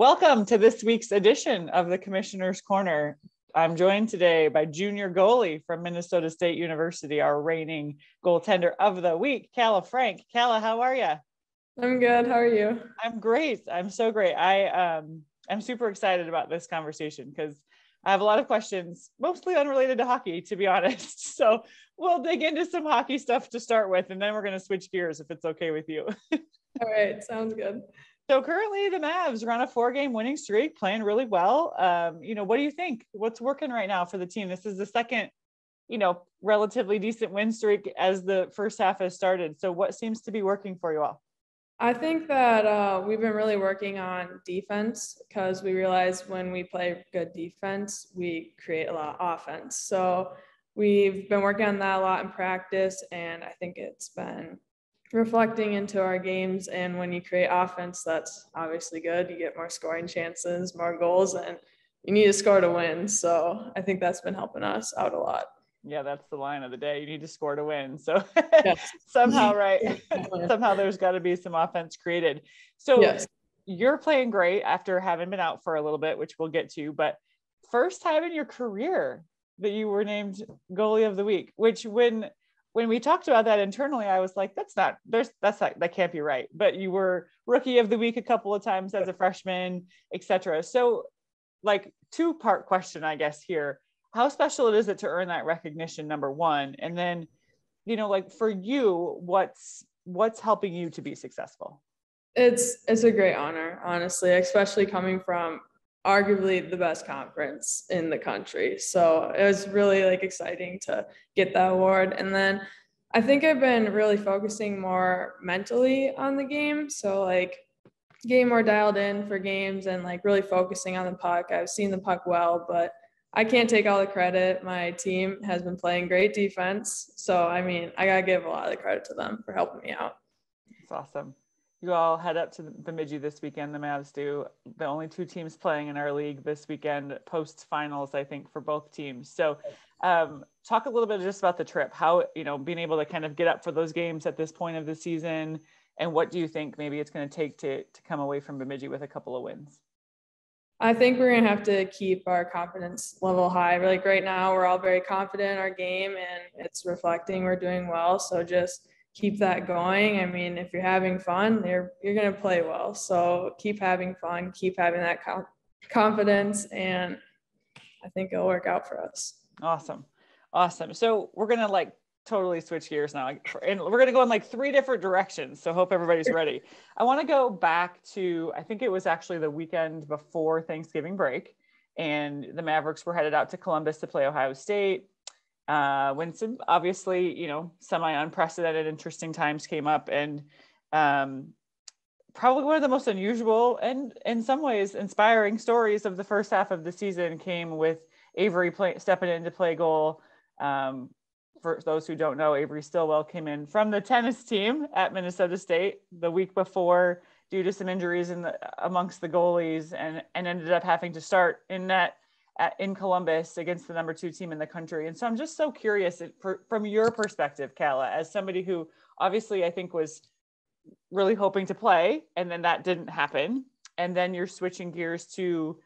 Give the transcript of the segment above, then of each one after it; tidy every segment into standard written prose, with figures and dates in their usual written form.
Welcome to this week's edition of the Commissioner's Corner. I'm joined today by junior goalie from Minnesota State University, our reigning goaltender of the week, Calla Frank. Calla, how are you? I'm good. How are you? I'm great. I'm so great. I'm super excited about this conversation because I have a lot of questions, mostly unrelated to hockey, to be honest. So we'll dig into some hockey stuff to start with, and then we're going to switch gears if it's okay with you. All right. Sounds good. So currently the Mavs are on a 4-game winning streak, playing really well. What do you think? What's working right now for the team? This is the second, relatively decent win streak as the first half has started. So what seems to be working for you all? I think that we've been really working on defense because we realize when we play good defense, we create a lot of offense. So we've been working on that a lot in practice, and I think it's been reflecting into our games. And when you create offense, that's obviously good. You get more scoring chances, more goals, and you need to score to win. So I think that's been helping us out a lot. Yeah, that's the line of the day. You need to score to win. So Yes. somehow, right? Somehow there's got to be some offense created. So yes. You're playing great after having been out for a little bit, which we'll get to, but first time in your career that you were named goalie of the week, which when we talked about that internally, I was like, that can't be right. But you were rookie of the week a couple of times as a freshman, etc. So like 2-part question, I guess here. How special is it to earn that recognition, number one? And then, for you, what's helping you to be successful? It's a great honor, honestly, especially coming from arguably the best conference in the country. So it was really exciting to get that award. And then I think I've been really focusing more mentally on the game. So getting more dialed in for games and really focusing on the puck. I've seen the puck well, but I can't take all the credit. My team has been playing great defense. So, I got to give a lot of the credit to them for helping me out. That's awesome. You all head up to Bemidji this weekend. The Mavs do. The only 2 teams playing in our league this weekend, post finals, I think, for both teams. So talk a little bit just about the trip, how, being able to kind of get up for those games at this point of the season. And what do you think maybe it's going to take to come away from Bemidji with a couple of wins? I think we're going to have to keep our confidence level high. Right now, we're all very confident in our game, and it's reflecting we're doing well. So just keep that going. If you're having fun, you're going to play well. So keep having fun, keep having that confidence, and I think it'll work out for us. Awesome. So we're going to totally switch gears now, and we're going to go in 3 different directions. So hope everybody's ready. I want to go back to, I think it was actually the weekend before Thanksgiving break, and the Mavericks were headed out to Columbus to play Ohio State. When some obviously, semi unprecedented, interesting times came up, and probably one of the most unusual and in some ways inspiring stories of the first half of the season came with Avery stepping in to play goal. For those who don't know, Avery Stillwell came in from the tennis team at Minnesota State the week before due to some injuries amongst the goalies, and ended up having to start in Columbus against the number 2 team in the country. And so I'm just so curious from your perspective, Calla, as somebody who obviously I think was really hoping to play, and then that didn't happen. And then you're switching gears to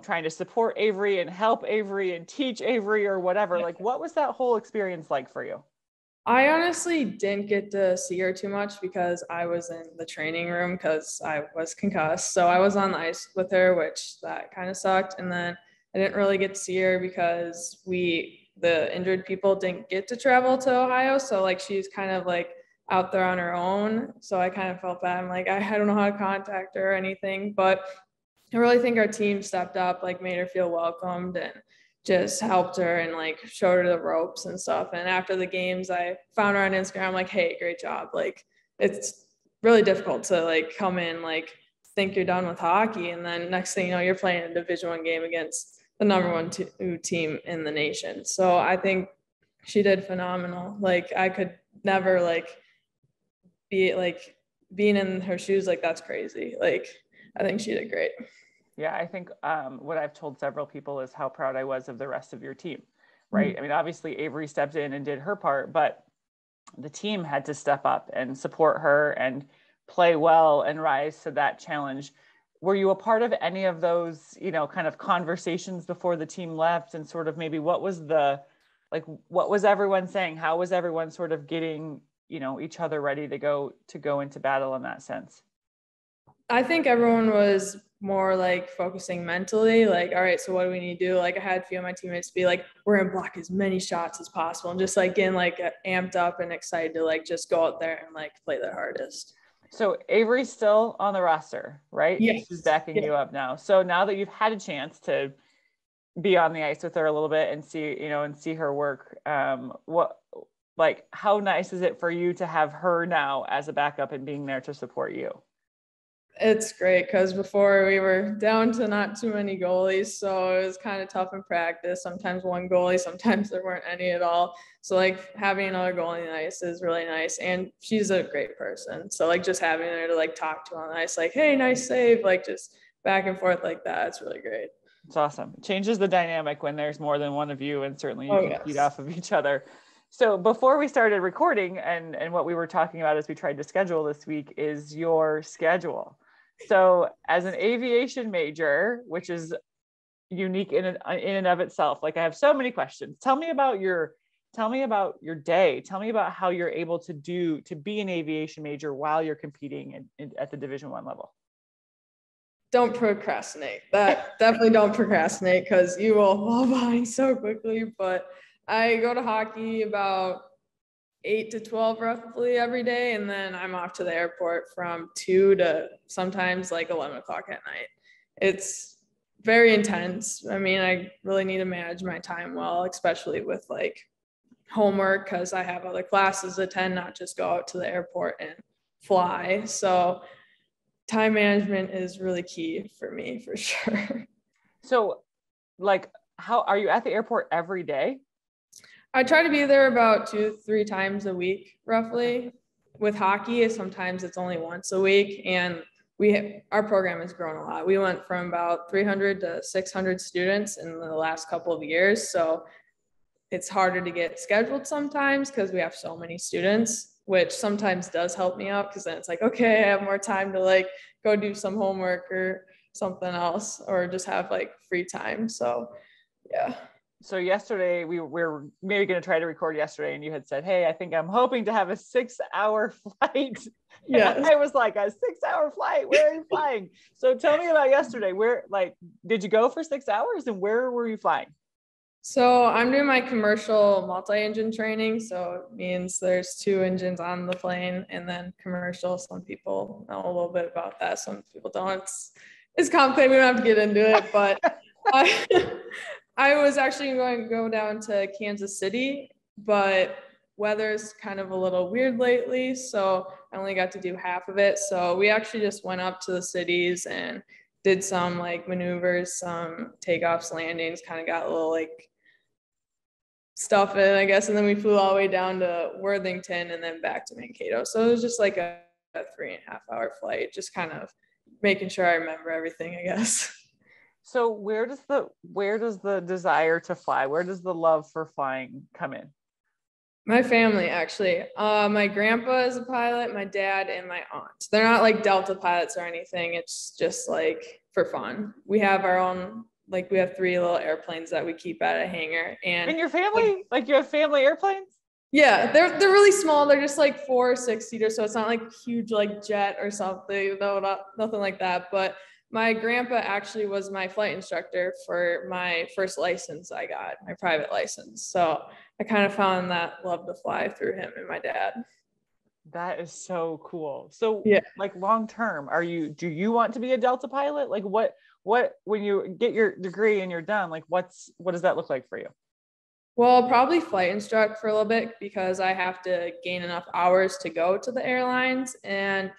trying to support Avery and help Avery and teach Avery or whatever. What was that whole experience like for you? I honestly didn't get to see her too much because I was in the training room because I was concussed. So I was on the ice with her, which that kind of sucked. And then I didn't really get to see her because the injured people didn't get to travel to Ohio. So she's kind of out there on her own. So I kind of felt bad. I'm I don't know how to contact her or anything, but I really think our team stepped up, made her feel welcomed and just helped her and showed her the ropes and stuff. And after the games, I found her on Instagram, hey, great job. It's really difficult to come in, think you're done with hockey. And then next thing you know, you're playing a Division I game against the number 1 team in the nation. So I think she did phenomenal. I could never be being in her shoes. That's crazy. I think she did great. Yeah, I think what I've told several people is how proud I was of the rest of your team, right? Mm-hmm. Obviously Avery stepped in and did her part, but the team had to step up and support her and play well and rise to that challenge. were you a part of any of those, you know, kind of conversations before the team left, and sort of maybe what was everyone saying? How was everyone sort of getting, you know, each other ready to go into battle in that sense? I think everyone was more like focusing mentally, like, all right, so what do we need to do? Like I had a few of my teammates be like, we're gonna block as many shots as possible, and just like getting like amped up and excited to like just go out there and like play their hardest. So Avery's still on the roster, right? Yes. She's backing you up now. So now that you've had a chance to be on the ice with her a little bit and see her work, how nice is it for you to have her now as a backup and being there to support you? It's great because before we were down to not too many goalies, so it was kind of tough in practice. Sometimes one goalie, sometimes there weren't any at all. So like having another goalie on the ice is really nice, and she's a great person. So like just having her to like talk to on the ice, like, hey, nice save, like just back and forth like that. It's really great. It's awesome. It changes the dynamic when there's more than one of you, and certainly you can feed off of each other. So before we started recording, and what we were talking about as we tried to schedule this week is your schedule. So as an aviation major, which is unique in and of itself, like I have so many questions. Tell me about your day. Tell me about how you're able to be an aviation major while you're competing at the Division I level. Don't procrastinate. That definitely don't procrastinate, because you will fall behind so quickly. But I go to hockey about 8 to 12 roughly every day, and then I'm off to the airport from 2 to sometimes like 11 o'clock at night. It's very intense. I mean, I really need to manage my time well, especially with like homework, because I have other classes to attend, not just go out to the airport and fly. So time management is really key for me, for sure. So like, how are you at the airport every day? I try to be there about 2-3 times a week, roughly. With hockey, sometimes it's only once a week, and our program has grown a lot. We went from about 300 to 600 students in the last couple of years, so it's harder to get scheduled sometimes because we have so many students, which sometimes does help me out, because then it's like, okay, I have more time to like go do some homework or something else, or just have like free time. So yeah. So yesterday we were maybe going to try to record yesterday, and you had said, hey, I think I'm hoping to have a 6-hour flight. Yeah. I was like, a 6-hour flight? Where are you flying? So tell me about yesterday. Did you go for 6 hours, and where were you flying? So I'm doing my commercial multi-engine training. So it means there's 2 engines on the plane, and then commercial. Some people know a little bit about that. Some people don't. It's complicated. We don't have to get into it, but I was actually going to go down to Kansas City, but weather's kind of a little weird lately, so I only got to do half of it. So we actually just went up to the cities and did some like maneuvers, some takeoffs, landings, kind of got a little like stuff in, I guess, and then we flew all the way down to Worthington and then back to Mankato. So it was just like a 3.5-hour flight, just kind of making sure I remember everything, I guess. So where does the desire to fly, where does the love for flying come in? My family, actually. My grandpa is a pilot, my dad, and my aunt. They're not like Delta pilots or anything. It's just like for fun. We have our own, like we have 3 little airplanes that we keep at a hangar. And your family, like you have family airplanes? Yeah, they're really small. They're just like 4 or 6 seater, so it's not like huge like jet or something. No, nothing like that. But my grandpa actually was my flight instructor for my first license I got, my private license. So I kind of found that love to fly through him and my dad. That is so cool. So yeah, like long term, do you want to be a Delta pilot? Like what when you get your degree and you're done, like what does that look like for you? Well, probably flight instruct for a little bit, because I have to gain enough hours to go to the airlines, and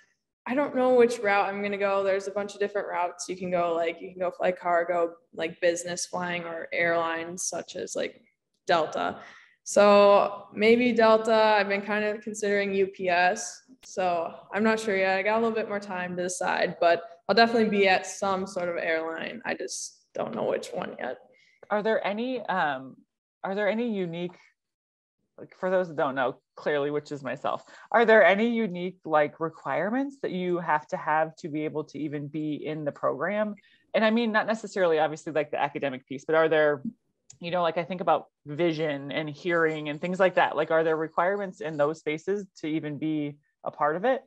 I don't know which route I'm going to go. There's a bunch of different routes you can go. Like you can go fly cargo, like business flying, or airlines such as like Delta. So maybe Delta. I've been kind of considering UPS. So I'm not sure yet. I got a little bit more time to decide, but I'll definitely be at some sort of airline. I just don't know which one yet. Are there any unique like for those that don't know, clearly, which is myself, are there any unique like requirements that you have to be able to even be in the program? And I mean, not necessarily obviously like the academic piece, but are there, you know, like I think about vision and hearing and things like that. Like, are there requirements in those spaces to even be a part of it?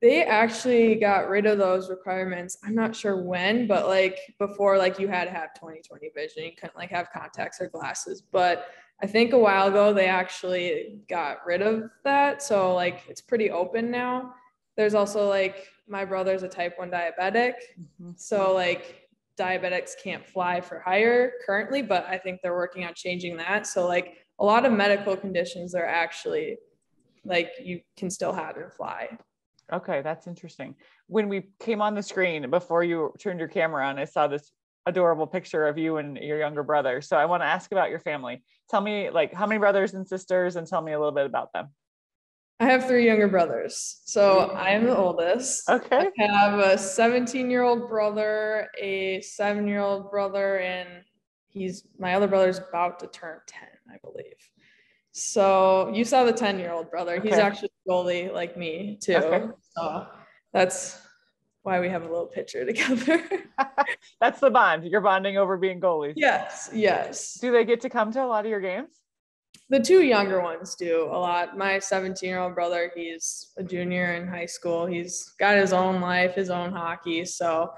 They actually got rid of those requirements. I'm not sure when, but like before, like you had to have 20/20 vision. You couldn't like have contacts or glasses. But I think a while ago they actually got rid of that. So like it's pretty open now. There's also like my brother's a type 1 diabetic. Mm-hmm. So like diabetics can't fly for hire currently, but I think they're working on changing that. So like a lot of medical conditions are actually like you can still have and fly. Okay, that's interesting. When we came on the screen before you turned your camera on, I saw this adorable picture of you and your younger brother. So I want to ask about your family. Tell me, like, how many brothers and sisters, and tell me a little bit about them. I have 3 younger brothers. So I am the oldest. Okay. I have a 17-year-old brother, a 7-year-old brother, and my other brother's about to turn 10, I believe. So you saw the 10-year-old brother. Okay. He's actually a goalie like me too. Okay. So that's why we have a little picture together. That's the bond. You're bonding over being goalies. Yes. Do they get to come to a lot of your games? The 2 younger ones do a lot. My 17-year-old brother, he's a junior in high school. He's got his own life, his own hockey. So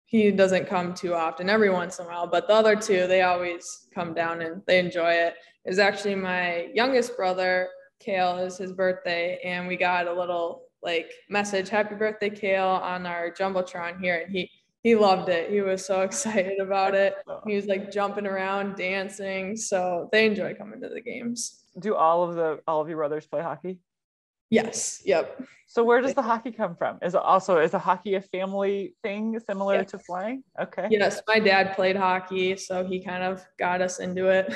he doesn't come too often, every once in a while. But the other 2, they always come down and they enjoy it. It's actually my youngest brother, Kale, is his birthday. And we got a little like message, happy birthday, Kale, on our Jumbotron here. And he loved it. He was so excited about it. He was like jumping around, dancing. So they enjoy coming to the games. Do all of your brothers play hockey? Yes. Yep. So where does the hockey come from? Is a hockey a family thing similar to flying? Okay. Yes. My dad played hockey, so he kind of got us into it.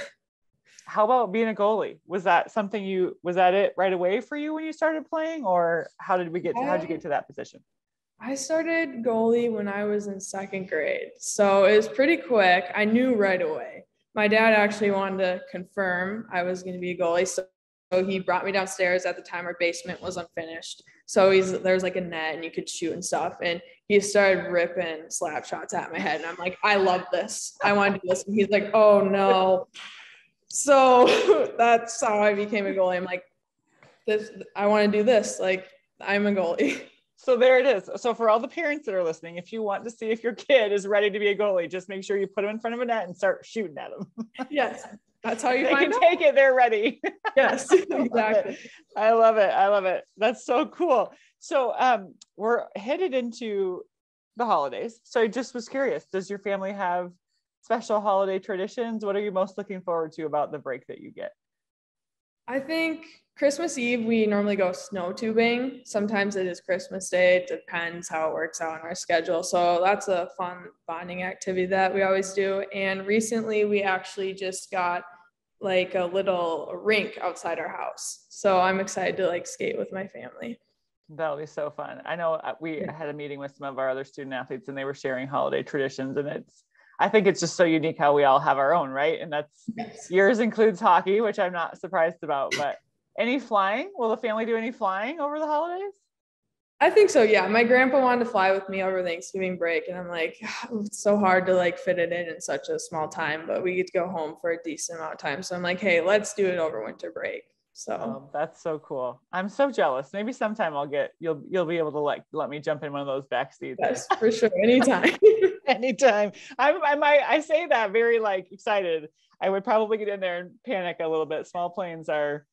How about being a goalie? Was that it right away for you when you started playing, or how'd you get to that position? I started goalie when I was in 2nd grade. So it was pretty quick. I knew right away. My dad actually wanted to confirm I was going to be a goalie. So he brought me downstairs. At the time, our basement was unfinished. So there's like a net and you could shoot and stuff. And he started ripping slap shots at my head. And I'm like, I love this. I want to do this. And he's like, oh no. So that's how I became a goalie. I'm like, I want to do this. Like, I'm a goalie. So there it is. So for all the parents that are listening, if you want to see if your kid is ready to be a goalie, just make sure you put them in front of a net and start shooting at them. Yes. That's how you they can take it. They're ready. Yes, exactly. I love it. That's so cool. So we're headed into the holidays. So I just was curious, does your family have special holiday traditions? What are you most looking forward to about the break that you get? I think Christmas Eve, we normally go snow tubing. Sometimes it is Christmas Day. It depends how it works out on our schedule. So that's a fun bonding activity that we always do. And recently we actually just got like a little rink outside our house. So I'm excited to like skate with my family. That'll be so fun. I know we had a meeting with some of our other student athletes and they were sharing holiday traditions, and I think it's just so unique how we all have our own, right? And yours includes hockey, which I'm not surprised about, but any flying? Will the family do any flying over the holidays? I think so. Yeah. My grandpa wanted to fly with me over Thanksgiving break. And I'm like, it's so hard to like fit it in such a small time, but we get to go home for a decent amount of time. So I'm like, hey, let's do it over winter break. So that's so cool. I'm so jealous. Maybe sometime you'll be able to let me jump in one of those back seats. Yes, for sure. Anytime. Anytime. I say that very like excited. I would probably get in there and panic a little bit. Small planes are,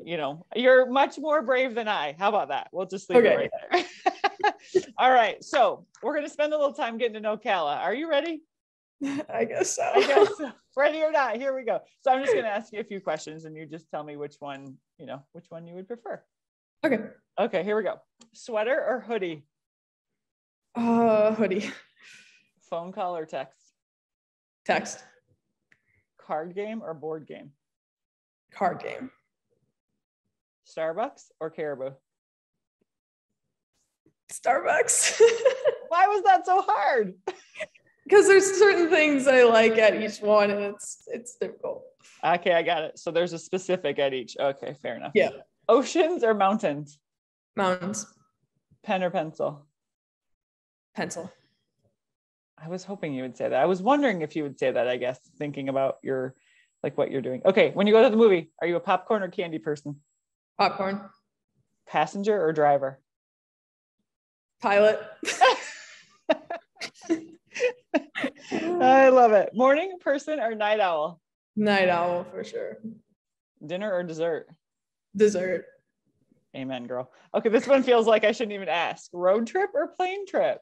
you're much more brave than I. How about that? We'll just leave it right there. All right. So we're going to spend a little time getting to know Calla. Are you ready? I guess so. Ready or not, here we go. So I'm just going to ask you a few questions and you just tell me which one you would prefer. Okay, here we go. Sweater or hoodie? Hoodie. Phone call or text? Text. Card game or board game? Card game. Starbucks or Caribou? Starbucks. Why was that so hard? Because there's certain things I like at each one, and it's difficult. Okay, I got it. So there's a specific at each. Okay, fair enough. Yeah. Oceans or mountains? Mountains. Pen or pencil? Pencil. I was hoping you would say that. I was wondering if you would say that, I guess, thinking about your, like what you're doing. Okay, when you go to the movie, are you a popcorn or candy person? Popcorn. Passenger or driver? Pilot. I love it. Morning person or night owl? Night owl for sure. Dinner or dessert? Dessert. Amen, girl. Okay, this one feels like I shouldn't even ask. Road trip or plane trip?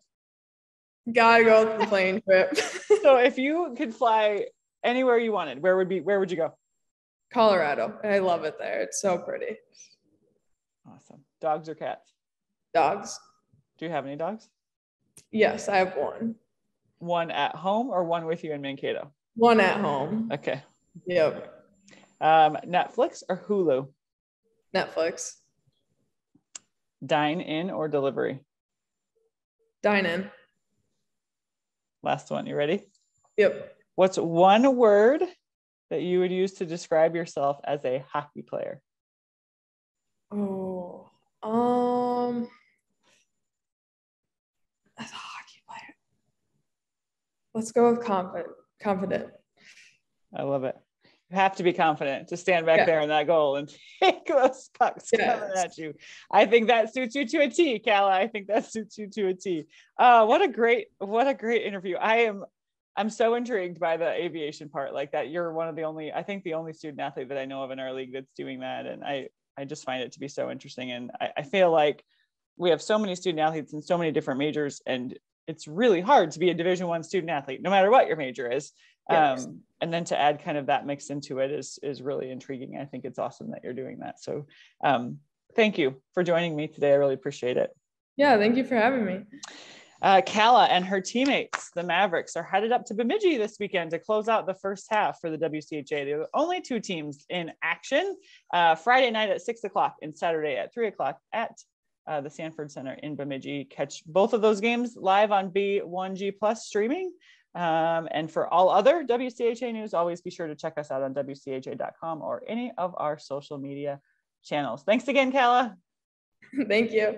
Gotta go with the plane trip. So if you could fly anywhere you wanted, where would you go? Colorado. I love it there. It's so pretty. Awesome. Dogs or cats? Dogs. Do you have any dogs? Yes, I have one. One at home or one with you in Mankato? One at home. Okay. Yep. Netflix or Hulu? Netflix. Dine in or delivery? Dine in. Last one. You ready? Yep. What's one word that you would use to describe yourself as a hockey player? Oh, as a hockey player, let's go with confident. I love it. You have to be confident to stand back there in that goal and take those pucks coming at you. I think that suits you to a T, Calla. I think that suits you to a T. What a great interview. I'm so intrigued by the aviation part, like that. You're one of the only student athlete that I know of in our league that's doing that. And I just find it to be so interesting. And I feel like we have so many student athletes in so many different majors, and it's really hard to be a Division I student athlete, no matter what your major is. Yes. And then to add kind of that mix into it is really intriguing. I think it's awesome that you're doing that. So thank you for joining me today. I really appreciate it. Yeah, thank you for having me. Calla and her teammates, the Mavericks, are headed up to Bemidji this weekend to close out the first half for the WCHA. There are only two teams in action, Friday night at 6 o'clock and Saturday at 3 o'clock at the Sanford Center in Bemidji. Catch both of those games live on B1G Plus streaming. And for all other WCHA news, always be sure to check us out on WCHA.com or any of our social media channels. Thanks again, Calla. Thank you.